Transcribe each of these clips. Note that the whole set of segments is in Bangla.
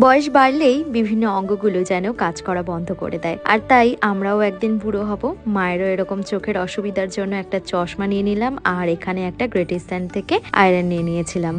বয়স বাড়লেই বিভিন্ন অঙ্গগুলো যেন কাজ করা বন্ধ করে দেয়, আর তাই আমরাও একদিন বুড়ো হব। মায়েরও এরকম চোখের অসুবিধার জন্য একটা চশমা নিয়ে নিলাম, আর এখানে একটা গ্রেট ইস্টার্ন থেকে আয়রন নিয়ে নিয়েছিলাম।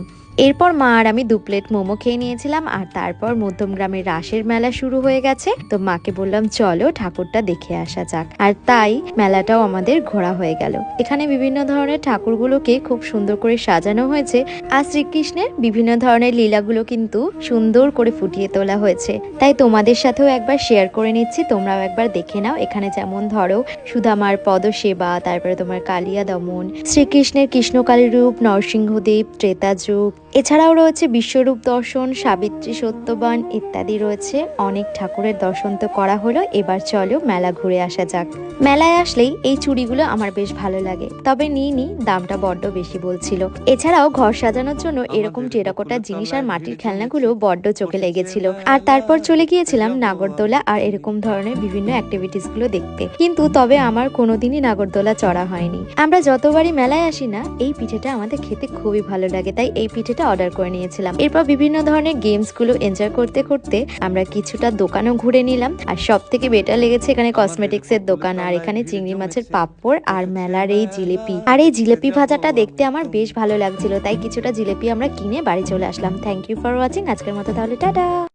এরপর মা আর আমি 2 প্লেট মোমো খেয়ে নিয়েছিলাম, আর তারপর মধ্যমগ্রামের রাসের মেলা শুরু হয়ে গেছে। তো মাকে বললাম চলো ঠাকুরটা দেখে আসা যাক, আর তাই মেলাটাও আমাদের ঘোরা হয়ে গেল। এখানে বিভিন্ন ধরনের ঠাকুরগুলোকে খুব সুন্দর করে সাজানো হয়েছে, আর শ্রীকৃষ্ণের বিভিন্ন ধরনের লীলাগুলো কিন্তু সুন্দর করে ফুটিয়ে তোলা হয়েছে। তাই তোমাদের সাথেও একবার শেয়ার করে নিচ্ছি, তোমরাও একবার দেখে নাও। এখানে যেমন ধরো সুদামার পদসেবা, তারপরে তোমার কালিয়া দমন, শ্রীকৃষ্ণের কৃষ্ণকালী রূপ, নরসিংহদেব, ত্রেতা যুগ, এছাড়াও রয়েছে বিশ্বরূপ দর্শন, সাবিত্রী সত্যবান ইত্যাদি রয়েছে। অনেক ঠাকুরের দর্শন তো করা হলো, এবার চলো মেলা ঘুরে আসা যাক। মেলায় আসলেই এই চুড়িগুলো আমার বেশ ভালো লাগে, তবে নিইনি, দামটা বড্ড বেশি বলছিল। এছাড়াও ঘর সাজানোর জন্য এরকম টেরাকোটার জিনিস আর মাটির খেলনাগুলো বড্ড চোখে লেগেছিল। আর তারপর চলে গিয়েছিলাম নাগরদোলা আর এরকম ধরনের বিভিন্ন অ্যাক্টিভিটিস গুলো দেখতে, কিন্তু তবে আমার কোনোদিনই নাগরদোলা চড়া হয়নি। আমরা যতবারই মেলায় আসি না, এই পিঠেটা আমাদের খেতে খুবই ভালো লাগে, তাই এই পিঠেটা অর্ডার করে নিয়েছিলাম। এরপর বিভিন্ন ধরনের গেমস গুলো এনজয় করতে করতে আমরা কিছুটা দোকানও ঘুরে নিলাম। আর সব থেকে বেটার লেগেছে এখানে কসমেটিক্স এর দোকান, আর এখানে চিংড়ি মাছের পাপড়, আর মেলার এই জিলিপি। আর এই জিলিপি ভাজাটা দেখতে আমার বেশ ভালো লাগছিল, তাই কিছুটা জিলিপি আমরা কিনে বাড়ি চলে আসলাম। থ্যাংক ইউ ফর ওয়াচিং, আজকের মতো তাহলে টাটা।